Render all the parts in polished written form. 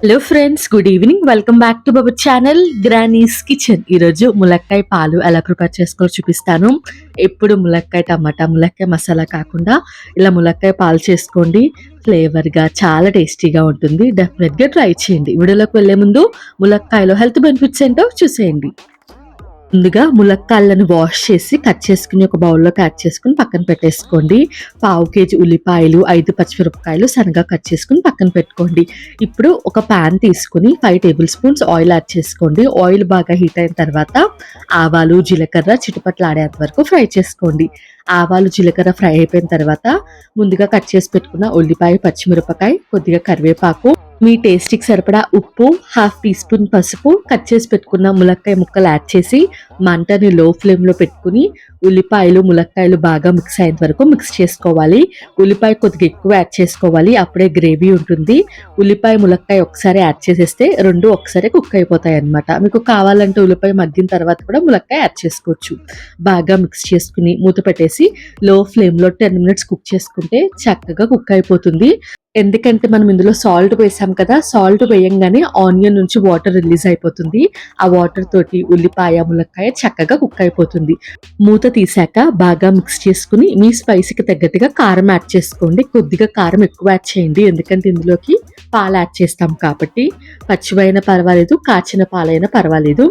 Hello friends, good evening. Welcome back to our channel granny's kitchen. ఈరోజు ములక్కాయ పాలు ఎలా ప్రిపేర్ చేసుకోవాలో చూపిస్తాను. ఎప్పుడు ములక్కాయ టమాటా, ములక్కాయ మసాలా కాకుండా ఇలా ములక్కాయ పాలు చేసుకోండి. ఫ్లేవర్గా చాలా టేస్టీగా ఉంటుంది. డెఫినెట్గా ట్రై చేయండి. వీడియోలోకి వెళ్లే ముందు ములక్కాయలో హెల్త్ బెనిఫిట్స్ ఏంటో చూసేయండి. ముందుగా ములక్కాళ్ళను వాష్ చేసి కట్ చేసుకుని ఒక బౌల్లోకి యాడ్ చేసుకుని పక్కన పెట్టేసుకోండి. పావు కేజీ ఉల్లిపాయలు, 5 పచ్చిమిరపకాయలు సన్నగా కట్ చేసుకుని పక్కన పెట్టుకోండి. ఇప్పుడు ఒక ప్యాన్ తీసుకుని 5 టేబుల్ స్పూన్స్ ఆయిల్ యాడ్ చేసుకోండి. ఆయిల్ బాగా హీట్ అయిన తర్వాత ఆవాలు, జీలకర్ర చిటపట్లాడేంత వరకు ఫ్రై చేసుకోండి. ఆవాలు, జీలకర్ర ఫ్రై అయిపోయిన తర్వాత ముందుగా కట్ చేసి పెట్టుకున్న ఉల్లిపాయ, పచ్చిమిరపకాయ, కొద్దిగా కరివేపాకు, మీ టేస్ట్కి సరిపడా ఉప్పు, 1/2 టీ స్పూన్ పసుపు, కట్ చేసి పెట్టుకున్న ములక్కాయ ముక్కలు యాడ్ చేసి మంటని లో ఫ్లేమ్లో పెట్టుకుని ఉల్లిపాయలు, ములక్కాయలు బాగా మిక్స్ అయ్యేంత వరకు మిక్స్ చేసుకోవాలి. ఉల్లిపాయ కొద్దిగా ఎక్కువ యాడ్ చేసుకోవాలి, అప్పుడే గ్రేవీ ఉంటుంది. ఉల్లిపాయ, ములక్కాయ ఒకసారి యాడ్ చేసేస్తే రెండు ఒకసారి కుక్ అయిపోతాయి అన్నమాట. మీకు కావాలంటే ఉల్లిపాయ మగ్గిన తర్వాత కూడా ములక్కాయ యాడ్ చేసుకోవచ్చు. బాగా మిక్స్ చేసుకుని మూత పెట్టేసి లో ఫ్లేమ్లో 10 మినిట్స్ కుక్ చేసుకుంటే చక్కగా కుక్ అయిపోతుంది. ఎందుకంటే మనం ఇందులో సాల్ట్ వేసాం కదా, సాల్ట్ వేయంగానే ఆనియన్ నుంచి వాటర్ రిలీజ్ అయిపోతుంది. ఆ వాటర్ తోటి ఉల్లిపాయ, ములక్కాయ చక్కగా కుక్ అయిపోతుంది. మూత తీసాక బాగా మిక్స్ చేసుకుని మీ స్పైసీకి తగ్గట్టుగా కారం యాడ్ చేసుకోండి. కొద్దిగా కారం ఎక్కువ యాడ్ చేయండి, ఎందుకంటే ఇందులోకి పాలు యాడ్ చేస్తాం కాబట్టి. పచ్చివైనా పర్వాలేదు, కాచిన పాలైనా పర్వాలేదు.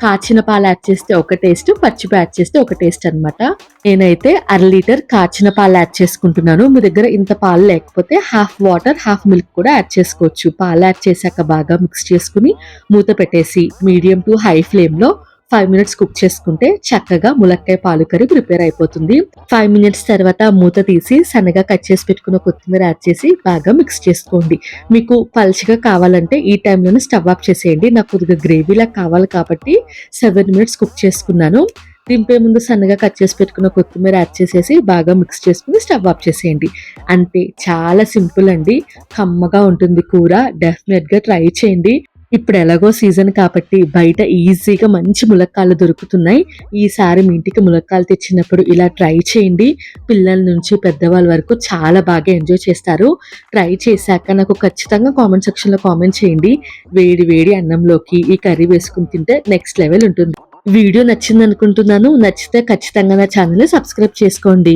కాచిన పాలు యాడ్ చేస్తే ఒక టేస్ట్, పచ్చివి యాడ్ చేస్తే ఒక టేస్ట్ అనమాట. నేనైతే 1/2 లీటర్ కాచిన పాలు యాడ్ చేసుకుంటున్నాను. మీ దగ్గర ఇంత పాలు లేకపోతే 1/2 వాటర్ 1/2 మిల్క్ కూడా యాడ్ చేసుకోవచ్చు. పాలు యాడ్ చేశాక బాగా మిక్స్ చేసుకుని మూత పెట్టేసి మీడియం టు హై ఫ్లేమ్లో 5 మినిట్స్ కుక్ చేసుకుంటే చక్కగా ములక్కాయ పాలు కర్రీ ప్రిపేర్ అయిపోతుంది. 5 మినిట్స్ తర్వాత మూత తీసి సన్నగా కట్ చేసి పెట్టుకున్న కొత్తిమీర యాడ్ చేసి బాగా మిక్స్ చేసుకోండి. మీకు పల్చగా కావాలంటే ఈ టైంలోనే స్టవ్ ఆఫ్ చేసేయండి. నాకు కొద్దిగా గ్రేవీలా కావాలి కాబట్టి 7 మినిట్స్ కుక్ చేసుకున్నాను. దింపే ముందు సన్నగా కట్ చేసి పెట్టుకున్న కొత్తిమీర యాడ్ చేసేసి బాగా మిక్స్ చేసుకుని స్టవ్ ఆఫ్ చేసేయండి. అంతే, చాలా సింపుల్ అండి. కమ్మగా ఉంటుంది కూర. డెఫినెట్గా ట్రై చేయండి. ఇప్పుడు ఎలాగో సీజన్ కాబట్టి బయట ఈజీగా మంచి ములక్కాయలు దొరుకుతున్నాయి. ఈసారి మీ ఇంటికి ములక్కాయలు తెచ్చినప్పుడు ఇలా ట్రై చేయండి. పిల్లల నుంచి పెద్దవాళ్ళ వరకు చాలా బాగా ఎంజాయ్ చేస్తారు. ట్రై చేశాక నాకు ఖచ్చితంగా కామెంట్ సెక్షన్లో కామెంట్ చేయండి. వేడి వేడి అన్నంలోకి ఈ కర్రీ వేసుకుని తింటే నెక్స్ట్ లెవెల్ ఉంటుంది. వీడియో నచ్చింది అనుకుంటున్నాను. నచ్చితే ఖచ్చితంగా నా ఛానల్ని సబ్స్క్రైబ్ చేసుకోండి.